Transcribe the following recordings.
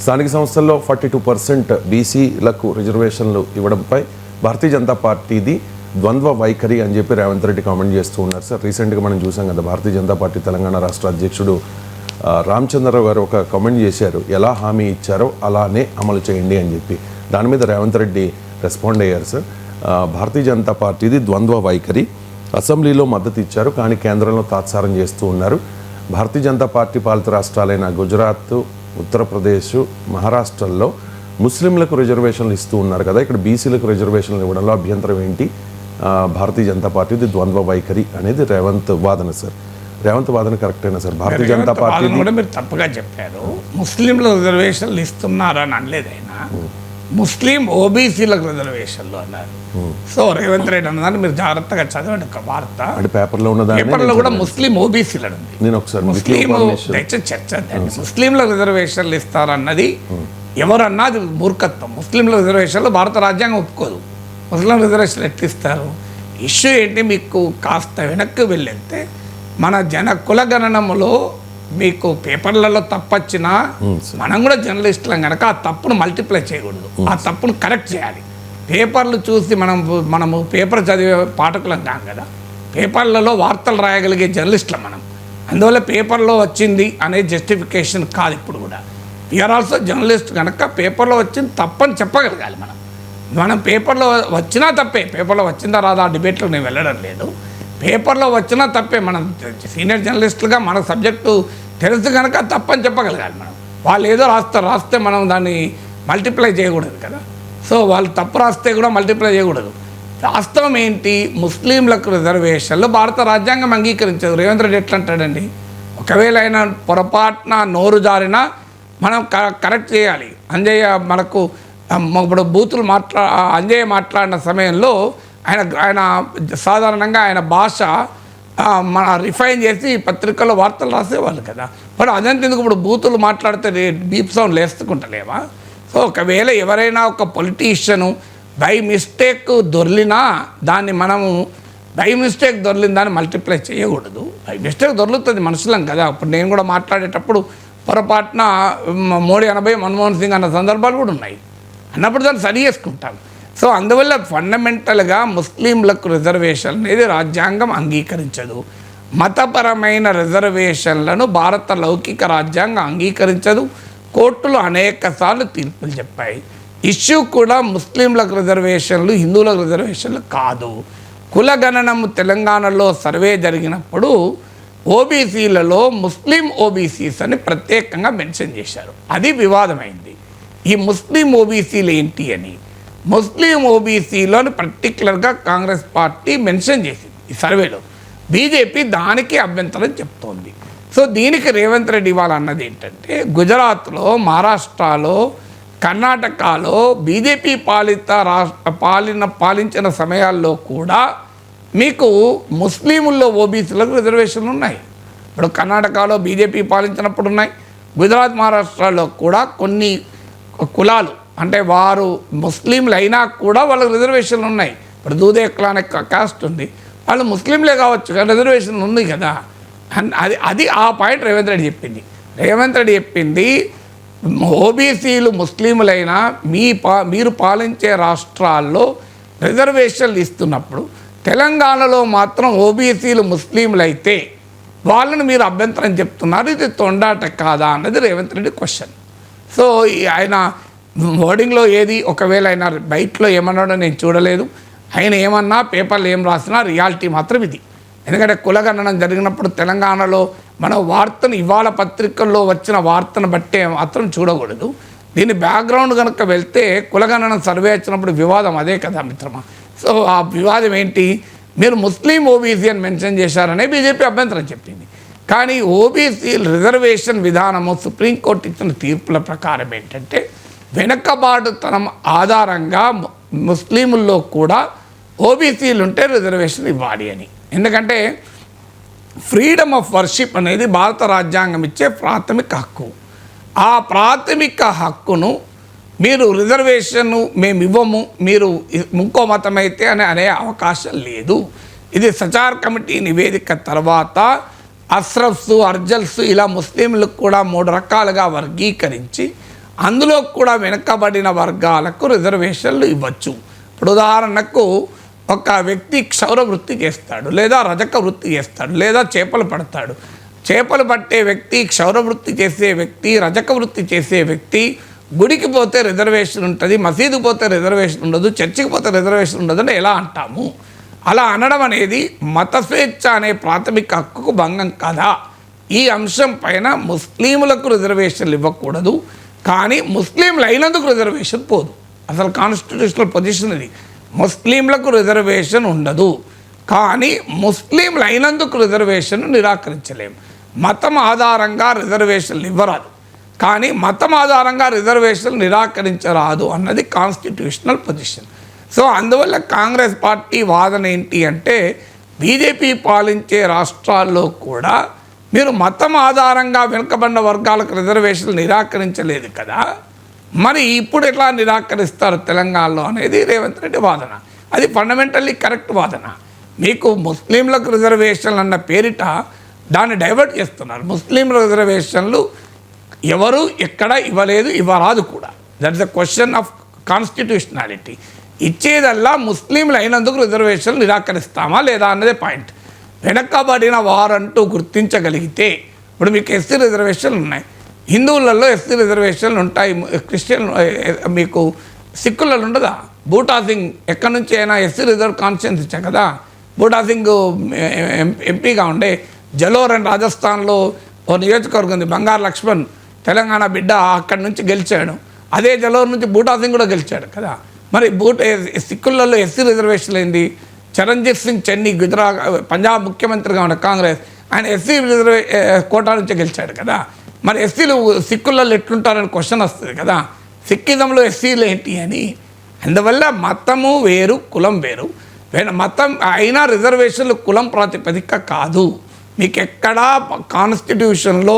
స్థానిక సంస్థల్లో 42% బీసీలకు రిజర్వేషన్లు ఇవ్వడంపై భారతీయ జనతా పార్టీది ద్వంద్వ వైఖరి అని చెప్పి రేవంత్ రెడ్డి కామెంట్ చేస్తూ ఉన్నారు సార్. రీసెంట్గా మనం చూసాం కదా, భారతీయ జనతా పార్టీ తెలంగాణ రాష్ట్ర అధ్యక్షుడు రామచంద్రరావు గారు ఒక కామెంట్ చేశారు, ఎలా హామీ ఇచ్చారో అలానే అమలు చేయండి అని చెప్పి. దాని మీద రేవంత్ రెడ్డి రెస్పాండ్ అయ్యారు సార్. భారతీయ జనతా పార్టీది ద్వంద్వ వైఖరి, అసెంబ్లీలో మద్దతు ఇచ్చారు కానీ కేంద్రంలో తాత్సారం చేస్తూ ఉన్నారు. భారతీయ జనతా పార్టీ పాలిత రాష్ట్రాలైన గుజరాత్, ఉత్తరప్రదేశ్, మహారాష్ట్రల్లో ముస్లింలకు రిజర్వేషన్లు ఇస్తూ ఉన్నారు కదా, ఇక్కడ బీసీలకు రిజర్వేషన్లు ఇవ్వడంలో అభ్యంతరం ఏంటి? భారతీయ జనతా పార్టీది ద్వంద్వ వైఖరి అనేది రేవంత్ వాదన సార్. రేవంత్ వాదన కరెక్టేనా సార్? భారతీయ జనతా పార్టీ కూడా మీరు తప్పుగా చెప్పారు. ముస్లింల రిజర్వేషన్లు ఇస్తున్నారని అనలేదైనా, ముస్లిం ఓబీసీలకు రిజర్వేషన్లు అన్నారు. సో రేవంత్ రెడ్డి అన్నదాన్ని మీరు జాగ్రత్తగా చదవండి. ఒక వార్త పేపర్లో కూడా ముస్లిం ఓబీసీలను ముస్లింల రిజర్వేషన్లు ఇస్తారన్నది ఎవరన్నా అది మూర్ఖత్వం. ముస్లింల రిజర్వేషన్లు భారత రాజ్యాంగం ఒప్పుకోదు. ముస్లిం రిజర్వేషన్లు ఎట్లా ఇస్తారు? ఇష్యూ ఏంటి? మీకు కాస్త వెనక్కి వెళ్ళితే మన కులగణనములో మీకు పేపర్లలో తప్పొచ్చినా మనం కూడా జర్నలిస్టులం కనుక ఆ తప్పును మల్టిప్లై చేయకూడదు, ఆ తప్పును కరెక్ట్ చేయాలి. పేపర్లు చూసి మనము పేపర్ చదివే పాఠకులం కాం కదా, పేపర్లలో వార్తలు రాయగలిగే జర్నలిస్టులం మనం. అందువల్ల పేపర్లో వచ్చింది అనే జస్టిఫికేషన్ కాదు ఇప్పుడు కూడా. వీఆర్ ఆల్సో జర్నలిస్ట్ కనుక పేపర్లో వచ్చింది తప్పని చెప్పగలగాలి. మనం పేపర్లో వచ్చినా తప్పే, పేపర్లో వచ్చిందా రాదా ఆ డిబేట్లో నేను వెళ్ళడం లేదు. పేపర్లో వచ్చినా తప్పే. మనం సీనియర్ జర్నలిస్టులుగా మన సబ్జెక్టు తెలుసు కనుక తప్పని చెప్పగలగాలి మనం. వాళ్ళు ఏదో రాస్తే మనం దాన్ని మల్టిప్లై చేయకూడదు కదా. సో వాళ్ళు తప్పు రాస్తే కూడా మల్టిప్లై చేయకూడదు. వాస్తవం ఏంటి? ముస్లింలకు రిజర్వేషన్లు భారత రాజ్యాంగం అంగీకరించదు. రేవంత్ రెడ్డి ఎట్లా అంటాడండి? ఒకవేళ అయినా పొరపాటున నోరు జారినా మనం కరెక్ట్ చేయాలి. అంజయ్య మనకు ఇప్పుడు బూతులు అంజయ్య మాట్లాడిన సమయంలో ఆయన సాధారణంగా ఆయన భాష మన రిఫైన్ చేసి పత్రికల్లో వార్తలు రాసేవాళ్ళు కదా. మరి అదంతెందుకు ఇప్పుడు బూతులు మాట్లాడితే బీప్ సౌండ్ లేస్తుకుంటలేవా? సో ఒకవేళ ఎవరైనా ఒక పొలిటీషియను బై మిస్టేక్ దొర్లినా దాన్ని మనము దొర్లిన దాన్ని మల్టిప్లై చేయకూడదు. బై మిస్టేక్ దొర్లుతుంది, మనుషులం కదా. ఇప్పుడు నేను కూడా మాట్లాడేటప్పుడు పొరపాటున మోడీ 80 మన్మోహన్ సింగ్ అన్న సందర్భాలు కూడా ఉన్నాయి. అన్నప్పుడు దాన్ని సరి చేసుకుంటాం. సో అందువల్ల ఫండమెంటల్గా ముస్లింలకు రిజర్వేషన్ అనేది రాజ్యాంగం అంగీకరించదు. మతపరమైన రిజర్వేషన్లను భారత లౌకిక రాజ్యాంగం అంగీకరించదు. కోర్టులు అనేక సార్లు తీర్పులు చెప్పాయి. ఇష్యూ కూడా ముస్లింలకు రిజర్వేషన్లు, హిందువులకు రిజర్వేషన్లు కాదు. కులగణనము తెలంగాణలో సర్వే జరిగినప్పుడు ఓబీసీలలో ముస్లిం ఓబీసీస్ అని ప్రత్యేకంగా మెన్షన్ చేశారు. అది వివాదమైంది. ఈ ముస్లిం ఓబీసీలు ఏంటి అని, ముస్లిం ఓబీసీలోని పర్టికులర్గా కాంగ్రెస్ పార్టీ మెన్షన్ చేసింది ఈ సర్వేలో. బీజేపీ దానికి అభ్యంతరం చెప్తోంది. సో దీనికి రేవంత్ రెడ్డి ఇవాళ అన్నది ఏంటంటే, గుజరాత్లో, మహారాష్ట్రలో, కర్ణాటకలో బీజేపీ పాలించిన సమయాల్లో కూడా మీకు ముస్లింల్లో ఓబీసీలకు రిజర్వేషన్లు ఉన్నాయి. ఇప్పుడు కర్ణాటకలో బీజేపీ పాలించినప్పుడు ఉన్నాయి. గుజరాత్, మహారాష్ట్రలో కూడా కొన్ని కులాలు అంటే వారు ముస్లింలు అయినా కూడా వాళ్ళకి రిజర్వేషన్లు ఉన్నాయి. ఇప్పుడు దూదేక్లా అనే కాస్ట్ ఉంది, వాళ్ళు ముస్లింలే కావచ్చు కానీ రిజర్వేషన్ ఉంది కదా. అది ఆ పాయింట్ రేవంత్ రెడ్డి చెప్పింది. రేవంత్ రెడ్డి చెప్పింది ఓబీసీలు ముస్లింలైనా మీరు పాలించే రాష్ట్రాల్లో రిజర్వేషన్లు ఇస్తున్నప్పుడు తెలంగాణలో మాత్రం ఓబీసీలు ముస్లింలు అయితే వాళ్ళని మీరు అభ్యంతరం చెప్తున్నారు. ఇది తొండాట కాదా అన్నది రేవంత్ రెడ్డి క్వశ్చన్. సో ఆయన వర్డింగ్లో ఏది, ఒకవేళ ఆయన బయటలో ఏమన్నాడో నేను చూడలేదు. ఆయన ఏమన్నా పేపర్లు ఏం రాసినా రియాలిటీ మాత్రం ఇది. ఎందుకంటే కులగణనం జరిగినప్పుడు తెలంగాణలో మన వార్తను ఇవాళ పత్రికల్లో వచ్చిన వార్తను బట్టే మాత్రం చూడకూడదు. దీని బ్యాక్గ్రౌండ్ కనుక వెళ్తే కులగణనం సర్వే వచ్చినప్పుడు వివాదం అదే కదా మిత్రమా. సో ఆ వివాదం ఏంటి? మీరు ముస్లిం ఓబీసీ అని మెన్షన్ చేశారనే బీజేపీ అభ్యంతరం చెప్పింది. కానీ ఓబీసీ రిజర్వేషన్ విధానము సుప్రీంకోర్టు ఇచ్చిన తీర్పుల ప్రకారం ఏంటంటే, వెనకబాటుతనం ఆధారంగా ముస్లింల్లో కూడా ఓబీసీలు ఉంటే రిజర్వేషన్ ఇవ్వాలి అని. ఎందుకంటే ఫ్రీడమ్ ఆఫ్ వర్షిప్ అనేది భారత రాజ్యాంగం ఇచ్చే ప్రాథమిక హక్కు. ఆ ప్రాథమిక హక్కును మీరు రిజర్వేషన్ మేము ఇవ్వము, మీరు ఇంకో మతం అయితే అనే అవకాశం లేదు. ఇది సచార్ కమిటీ నివేదిక తర్వాత అస్రఫ్స్, అర్జల్స్ ఇలా ముస్లింలకు కూడా 3 రకాలుగా వర్గీకరించి అందులో కూడా వెనుకబడిన వర్గాలకు రిజర్వేషన్లు ఇవ్వచ్చు. ఇప్పుడు ఉదాహరణకు ఒక వ్యక్తి క్షౌర వృత్తి చేస్తాడు, లేదా రజక వృత్తి చేస్తాడు, లేదా చేపలు పడతాడు. చేపలు పట్టే వ్యక్తి, క్షౌర వృత్తి చేసే వ్యక్తి, రజక వృత్తి చేసే వ్యక్తి గుడికి పోతే రిజర్వేషన్ ఉంటుంది, మసీదు పోతే రిజర్వేషన్ ఉండదు, చర్చికి పోతే రిజర్వేషన్ ఉండదు అని ఎలా అంటాము? అలా అనడం అనేది మత స్వేచ్ఛ అనే ప్రాథమిక హక్కుకు భంగం కదా. ఈ అంశం పైన ముస్లింలకు రిజర్వేషన్లు ఇవ్వకూడదు, కానీ ముస్లింలు అయినందుకు రిజర్వేషన్ పోదు. అసలు కాన్స్టిట్యూషనల్ పొజిషన్ ఇది. ముస్లింలకు రిజర్వేషన్ ఉండదు, కానీ ముస్లింలు అయినందుకు రిజర్వేషన్ నిరాకరించలేము. మతం ఆధారంగా రిజర్వేషన్లు ఇవ్వరాదు, కానీ మతం ఆధారంగా రిజర్వేషన్లు నిరాకరించరాదు అన్నది కాన్స్టిట్యూషనల్ పొజిషన్. సో అందువల్ల కాంగ్రెస్ పార్టీ వాదన ఏంటి అంటే, బీజేపీ పాలించే రాష్ట్రాల్లో కూడా మీరు మతం ఆధారంగా వెనుకబడిన వర్గాలకు రిజర్వేషన్లు నిరాకరించలేదు కదా, మరి ఇప్పుడు ఎట్లా నిరాకరిస్తారు తెలంగాణలో అనేది రేవంత్ రెడ్డి వాదన. అది ఫండమెంటల్లీ కరెక్ట్ వాదన. మీకు ముస్లింలకు రిజర్వేషన్లు అన్న పేరిట దాన్ని డైవర్ట్ చేస్తున్నారు. ముస్లిం రిజర్వేషన్లు ఎవరు ఎక్కడ ఇవ్వలేదు, ఇవ్వరాదు కూడా. That is the question of constitutionality. ఇచ్చేదల్లా ముస్లింలు అయినందుకు రిజర్వేషన్లు నిరాకరిస్తామా లేదా అన్నదే పాయింట్. వెనకబడిన వారంటూ గుర్తించగలిగితే, ఇప్పుడు మీకు ఎస్సీ రిజర్వేషన్లు ఉన్నాయి, హిందువులలో ఎస్సీ రిజర్వేషన్లు ఉంటాయి, క్రిస్టియన్ మీకు సిక్కులలో ఉండదా? బూటా సింగ్ ఎక్కడి నుంచి అయినా ఎస్సీ రిజర్వ్ కాన్స్టిట్యూన్సీ ఇచ్చా కదా. బూటా సింగ్ ఎంపీగా ఉండే జలోర్ అండ్ రాజస్థాన్లో ఓ నియోజకవర్గం ఉంది, బంగారు లక్ష్మణ్ తెలంగాణ బిడ్డ, అక్కడి నుంచి గెలిచాడు. అదే జలోర్ నుంచి బూటా సింగ్ కూడా గెలిచాడు కదా. మరి సిక్కులలో ఎస్సీ రిజర్వేషన్ అయింది. చరణ్జీత్ సింగ్ చెన్నీ గుజరాత్ పంజాబ్ ముఖ్యమంత్రిగా ఉన్న కాంగ్రెస్, ఆయన ఎస్సీ కోటా నుంచి గెలిచాడు కదా. మరి ఎస్సీలు సిక్కులలో ఎట్లుంటారని క్వశ్చన్ వస్తుంది కదా, సిక్కిజంలో ఎస్సీలు ఏంటి అని. అందువల్ల మతము వేరు, కులం వేరు. మతం అయినా రిజర్వేషన్లు కులం ప్రాతిపదిక కాదు. మీకు ఎక్కడా కాన్స్టిట్యూషన్లో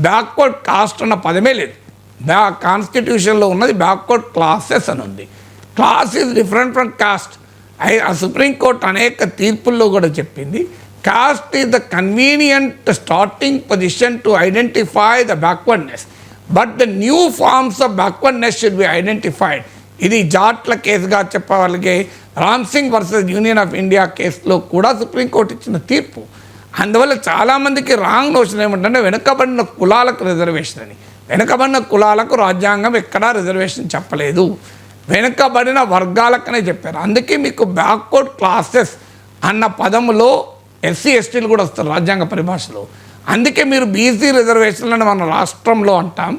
బ్యాక్వర్డ్ కాస్ట్ అన్న పదమే లేదు. కాన్స్టిట్యూషన్లో ఉన్నది బ్యాక్వర్డ్ క్లాసెస్ అని ఉంది. Class is different from cost. Supreme court అనేక తీర్పుల్లో కూడా చెప్పింది, caste is the convenient starting position to identify the backwardness, but the new forms of backwardness should be identified. ఇది జాట్ల కేసుగా చెప్పగలిగే Ram Singh versus union of India కేసులో కూడా supreme court ఇచ్చిన తీర్పు. అందువల్ల చాలామందికి రాంగ్ నోషన్ ఏమంటే వెనుకబడిన కులాలకు రిజర్వేషన్ అని. వెనుకబడిన కులాలకు రాజ్యాంగం ఎక్కడా రిజర్వేషన్ చెప్పలేదు, వెనుకబడిన వర్గాలకనే చెప్పారు. అందుకే మీకు బ్యాక్వర్డ్ క్లాసెస్ అన్న పదములో ఎస్సీ ఎస్టీలు కూడా వస్తారు రాజ్యాంగ పరిభాషలో. అందుకే మీరు బీసీ రిజర్వేషన్లను మన రాష్ట్రంలో అంటాం,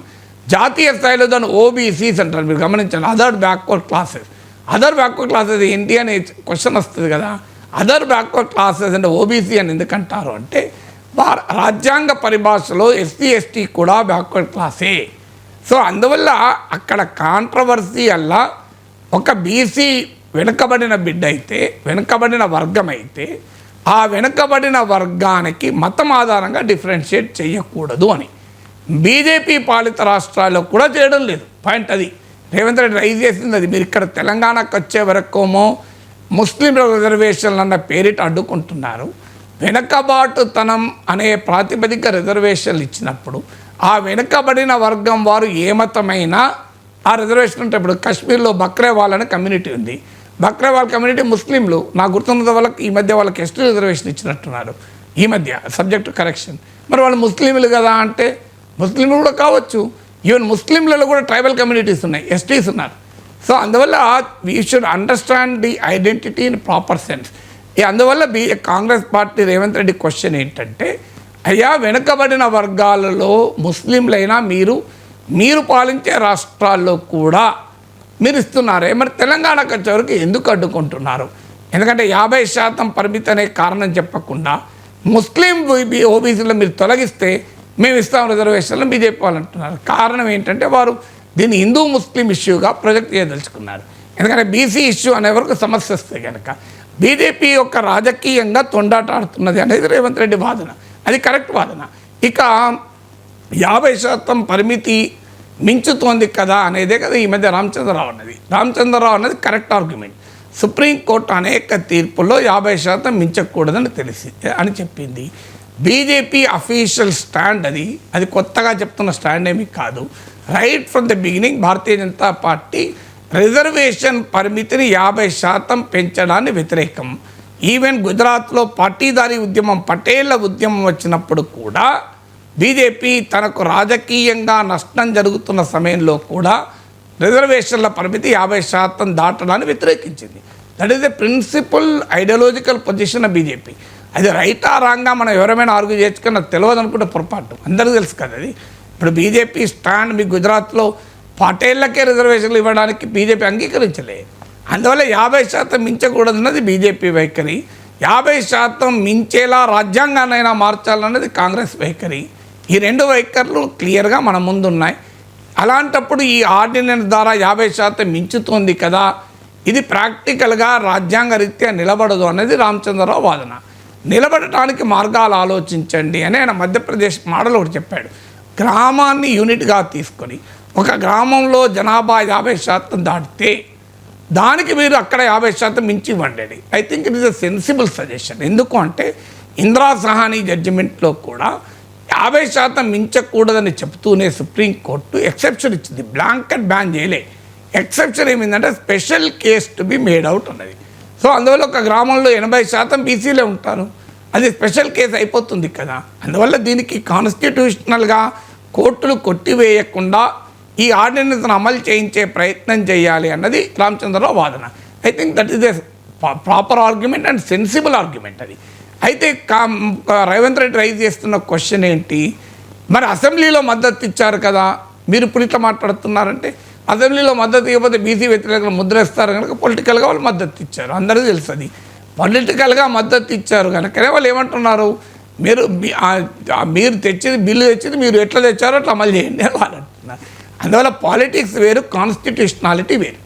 జాతీయ స్థాయిలో దాన్ని ఓబీసీస్ అంటారు. మీరు గమనించండి, other backward classes. Other backward classes ఏంటి అనే క్వశ్చన్ వస్తుంది కదా. అదర్ బ్యాక్వర్డ్ క్లాసెస్ అంటే ఓబీసీ అని ఎందుకంటారు అంటే, రాజ్యాంగ పరిభాషలో ఎస్సీ ఎస్టీ కూడా బ్యాక్వర్డ్ క్లాసే. సో అందువల్ల అక్కడ కాంట్రవర్సీ అలా ఒక బీసీ వెనుకబడిన బిడ్డ అయితే, వెనుకబడిన వర్గం అయితే, ఆ వెనుకబడిన వర్గానికి మతం ఆధారంగా డిఫరెన్షియేట్ చేయకూడదు అని బీజేపీ పాలిత రాష్ట్రాల్లో కూడా చేయడం లేదు. పాయింట్ అది రేవంత్ రెడ్డి రైజ్ చేసింది అది. మీరు ఇక్కడ తెలంగాణకు వచ్చే వరకేమో ముస్లిం రిజర్వేషన్లు అన్న పేరిట అడ్డుకుంటున్నారు. వెనుకబాటుతనం అనే ప్రాతిపదిక రిజర్వేషన్లు ఇచ్చినప్పుడు ఆ వెనుకబడిన వర్గం వారు ఏ మతమైనా ఆ రిజర్వేషన్ ఉంటే, ఇప్పుడు కాశ్మీర్లో బక్రేవాల్ అనే కమ్యూనిటీ ఉంది. బక్రేవాల్ కమ్యూనిటీ ముస్లింలు, నాకు గుర్తున్న వాళ్ళకి ఈ మధ్య వాళ్ళకి ఎస్టీ రిజర్వేషన్ ఇచ్చినట్టున్నారు ఈ మధ్య, సబ్జెక్ట్ కరెక్షన్. మరి వాళ్ళు ముస్లింలు కదా అంటే ముస్లింలు కూడా కావచ్చు. ఈవెన్ ముస్లింలలో కూడా ట్రైబల్ కమ్యూనిటీస్ ఉన్నాయి, ఎస్టీస్ ఉన్నారు. సో అందువల్ల we should understand the identity in proper sense. అందువల్ల కాంగ్రెస్ పార్టీ రేవంత్ రెడ్డి క్వశ్చన్ ఏంటంటే, అయ్యా వెనుకబడిన వర్గాలలో ముస్లింలైనా మీరు పాలించే రాష్ట్రాల్లో కూడా మీరు ఇస్తున్నారే, మరి తెలంగాణకు వచ్చేవరకు ఎందుకు అడ్డుకుంటున్నారు? ఎందుకంటే 50% పరిమితి అనే కారణం చెప్పకుండా ముస్లిం ఓబీసీలో మీరు తొలగిస్తే మేము ఇస్తాం రిజర్వేషన్లు బీజేపీ వాళ్ళు అంటున్నారు. కారణం ఏంటంటే వారు దీన్ని హిందూ ముస్లిం ఇష్యూగా ప్రొజెక్ట్ చేయదలుచుకున్నారు. ఎందుకంటే బీసీ ఇష్యూ అనే వరకు సమస్య వస్తే కనుక బీజేపీ యొక్క రాజకీయంగా తొండాట ఆడుతున్నది అనేది రేవంత్ రెడ్డి వాదన. అది కరెక్ట్ వాదన. ఇక 50% పరిమితి మించుతోంది కదా అనేదే కదా ఈ మధ్య రామచంద్రరావు అన్నది కరెక్ట్ ఆర్గ్యుమెంట్. సుప్రీంకోర్టు అనేక తీర్పుల్లో 50% మించకూడదని అని చెప్పింది. బీజేపీ అఫీషియల్ స్టాండ్ అది కొత్తగా చెప్తున్న స్టాండ్ ఏమీ కాదు. Right from the beginning Bharatiya Janata party reservation పరిమితిని 50% పెంచడాన్ని వ్యతిరేకం. ఈవెన్ గుజరాత్లో పాటీదారీ ఉద్యమం, పటేళ్ల ఉద్యమం వచ్చినప్పుడు కూడా బీజేపీ తనకు రాజకీయంగా నష్టం జరుగుతున్న సమయంలో కూడా రిజర్వేషన్ల పరిమితి 50% దాటడాన్ని వ్యతిరేకించింది. That is the principle ideological position of BJP. అది రైటా రాంగా మనం ఎవరైనా ఆర్గ్యూ చేయొచ్చు, నాకు తెలియదు అనుకుంటే పొరపాటు, అందరికీ తెలుసు కదా అది. ఇప్పుడు బీజేపీ స్టాండ్ మీ గుజరాత్లో పటేళ్లకే రిజర్వేషన్లు ఇవ్వడానికి బీజేపీ అంగీకరించలే. అందువల్ల 50% మించకూడదన్నది బీజేపీ వైఖరి. 50% మించేలా రాజ్యాంగాన్నైనా మార్చాలన్నది కాంగ్రెస్ వైఖరి. ఈ రెండు వైఖరులు క్లియర్గా మన ముందున్నాయి. అలాంటప్పుడు ఈ ఆర్డినెన్స్ ద్వారా 50% మించుతోంది కదా, ఇది ప్రాక్టికల్గా రాజ్యాంగ రీత్యా నిలబడదు అనేది రామచంద్రరావు వాదన. నిలబడటానికి మార్గాలు ఆలోచించండి అని ఆయన మధ్యప్రదేశ్ మోడల్ ఒకటి చెప్పాడు. గ్రామాన్ని యూనిట్గా తీసుకొని ఒక గ్రామంలో జనాభా 50% దాటితే దానికి మీరు అక్కడ 50% మించి ఇవ్వండి. I think it is a sensible suggestion. ఎందుకు అంటే ఇందిరా సహానీ జడ్జిమెంట్లో కూడా 50% మించకూడదని చెప్తూనే సుప్రీంకోర్టు ఎక్సెప్షన్ ఇచ్చింది, బ్లాంకెట్ బ్యాన్ చేయలే. ఎక్సెప్షన్ ఏమిందంటే special case to be made out ఉన్నది. సో అందువల్ల ఒక గ్రామంలో 80% బీసీలే ఉంటారు, అది స్పెషల్ కేసు అయిపోతుంది కదా. అందువల్ల దీనికి కాన్స్టిట్యూషనల్గా కోర్టులు కొట్టివేయకుండా ఈ ఆర్డినెన్స్ను అమలు చేయించే ప్రయత్నం చేయాలి అన్నది రామచంద్రరావు వాదన. I think that is a proper argument and sensible argument అది. అయితే రేవంత్ రెడ్డి రైజ్ చేస్తున్న క్వశ్చన్ ఏంటి, మరి అసెంబ్లీలో మద్దతు ఇచ్చారు కదా, మీరు ఇప్పుడు ఇట్లా మాట్లాడుతున్నారంటే అసెంబ్లీలో మద్దతు ఇవ్వకపోతే బీసీ వ్యతిరేకంగా ముద్రేస్తారు కనుక పొలిటికల్గా వాళ్ళు మద్దతు ఇచ్చారు, అందరికీ తెలుసు అది. పొలిటికల్గా మద్దతు ఇచ్చారు కనుకనే వాళ్ళు ఏమంటున్నారు, మీరు తెచ్చింది బిల్లు తెచ్చింది మీరు ఎట్లా తెచ్చారో అట్లా అమలు చేయండి అని వాళ్ళు అంటున్నారు. అందువల్ల పాలిటిక్స్ వేరు, కాన్స్టిట్యూషనాలిటీ వేరు.